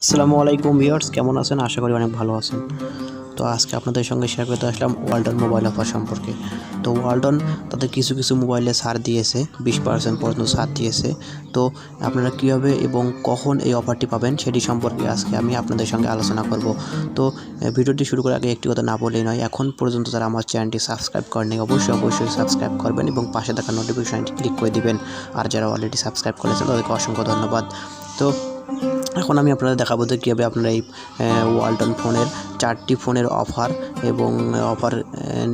আসসালামু আলাইকুম ভিউয়ার্স, কেমন আছেন? আশা করি অনেক ভালো আছেন। তো আজকে আপনাদের সঙ্গে শেয়ার করতে আসলাম ওয়ালটন মোবাইল অফার সম্পর্কে। তো ওয়ালটন তাদের কিছু মোবাইলে ছাড় দিয়েছে, 20% পর্যন্ত ছাড় দিয়েছে। তো আপনারা কীভাবে এবং কখন এই অফারটি পাবেন সেটি সম্পর্কে আজকে আমি আপনাদের সঙ্গে আলোচনা করব। তো ভিডিওটি শুরু করার আগে একটি কথা না বলেই নয়, এখন পর্যন্ত যারা আমার চ্যানেলটি সাবস্ক্রাইব করেনি অবশ্যই সাবস্ক্রাইব করবেন এবং পাশে থাকা নোটিফিকেশনটি ক্লিক করে দিবেন। আর যারা অলরেডি সাবস্ক্রাইব করেছেন তাদেরকে অসংখ্য ধন্যবাদ। তো এখন আমি আপনাদের দেখাবো যে কীভাবে আপনারা এই ওয়ালটন ফোনের 4টি ফোনের অফার এবং অফার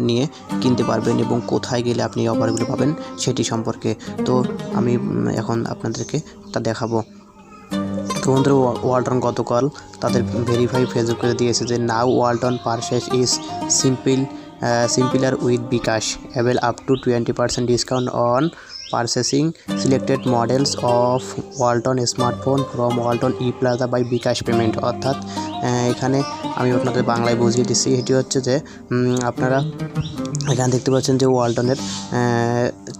নিয়ে কিনতে পারবেন এবং কোথায় গেলে আপনি এই অফারগুলো পাবেন সেটি সম্পর্কে। তো আমি এখন আপনাদেরকে তা দেখাবো। তো বন্ধুরা, ওয়ালটন গতকাল তাদের ভেরিফাই ফেসবুক করে দিয়েছে যে now Walton purchase is simpler with bKash avail up to 20% discount on purchasing selected models of Walton smartphone from Walton e plaza by bKash payment. অর্থাৎ এখানে আমি আপনাদের বাংলায় বুঝিয়ে দিচ্ছি। এটি হচ্ছে যে আপনারা এখানে দেখতে পাচ্ছেন যে ওয়ালটনের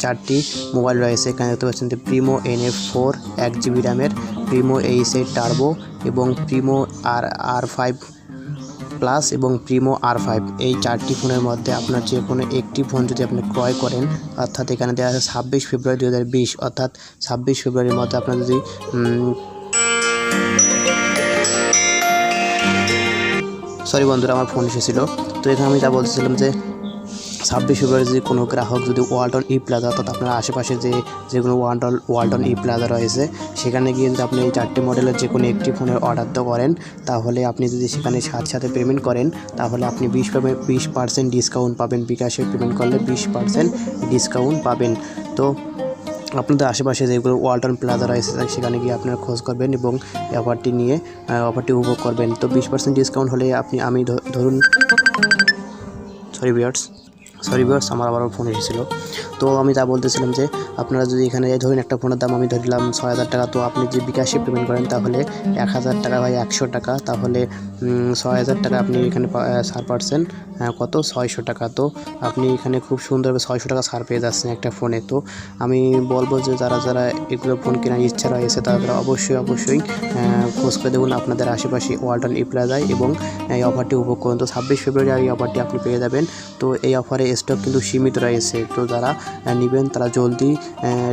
4টি মোবাইল রয়েছে। এখানে দেখতে পাচ্ছেন যে প্রিমো NF4 1 GB র্যামের, প্রিমো H8 টার্বো এবং প্রিমো R5 প্লাস এবং প্রিমো R5। এই 4টি ফোনের মধ্যে আপনার যে কোনো একটি ফোন যদি আপনি ক্রয় করেন, অর্থাৎ এখানে দেওয়া আছে 26 ফেব্রুয়ারি 2020, অর্থাৎ 26 ফেব্রুয়ারির মধ্যে আপনার যদি সরি বন্ধুরা, আমার ফোন এসেছিলো। তো এখানে আমি যা বলছিলাম যে 26 ফেব্রুয়ারি যদি কোনো গ্রাহক যদি ওয়ালটন ই প্লাজা, অর্থাৎ আপনার আশেপাশে যে কোনো ওয়ালটন ই প্লাজা রয়েছে সেখানে গিয়ে যদি আপনি এই 4টি মডেলের যে কোনো একটি ফোনের অর্ডার করেন, তাহলে আপনি যদি সেখানে সাথে পেমেন্ট করেন তাহলে আপনি 20% ডিসকাউন্ট পাবেন। বিকাশে পেমেন্ট করলে 20% ডিসকাউন্ট পাবেন। তো আপনাদের আশেপাশে যেগুলো ওয়ালটন প্লাজা রয়েছে সেখানে গিয়ে আপনারা খোঁজ করবেন এবং অফারটি নিয়ে অফারটি উপভোগ করবেন। তো 20% ডিসকাউন্ট হলে আমি ধরুন সরি ভিউয়ার্স, আমার আবারও ফোন এসেছিলো। তো আমি তা বলতেছিলাম যে আপনারা যদি এখানে ধরুন একটা ফোনের দাম আমি ধরলাম 6000 টাকা, তো আপনি যদি বিকাশে পেমেন্ট করেন তাহলে 1000 টাকা বা 100 টাকা, তাহলে 6000 টাকা আপনি এখানে ছাড় পাচ্ছেন কত 600 টাকা। তো আপনি এখানে খুব সুন্দরভাবে 600 টাকা ছাড় পেয়ে যাচ্ছেন একটা ফোনে। তো আমি বলবো যে যারা এগুলো ফোন কেনার ইচ্ছা রয়েছে তারা অবশ্যই খোঁজ করে দেখুন আপনাদের আশেপাশে ওয়ালটন ই প্লাজায় এবং এই অফারটি উপভোগ করুন। তো 26 ফেব্রুয়ারি এই অফারটি আপনি পেয়ে যাবেন। তো এই অফারে স্টক কিন্তু সীমিত রয়েছে। তো যারা নেবেন তারা জলদি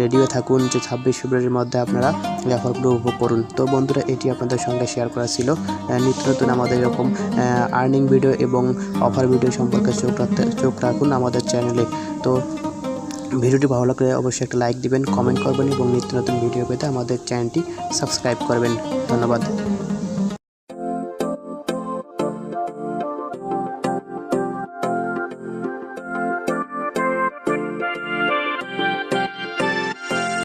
রেডি হয়ে থাকুন যে 26 ফেব্রুয়ারির মধ্যে আপনারা এই অফারগুলো উপভোগ করুন। তো বন্ধুরা, এটি আপনাদের সঙ্গে শেয়ার করা ছিল। নিত্য নতুন আমাদের এরকম আর্নিং ভিডিও এবং অফার ভিডিও সম্পর্কে চোখ রাখুন আমাদের চ্যানেলে। তো ভিডিওটি ভালো লাগলে অবশ্যই একটা লাইক দিবেন, কমেন্ট করবেন এবং নিত্য নতুন ভিডিও পেতে আমাদের চ্যানেলটি সাবস্ক্রাইব করবেন। ধন্যবাদ।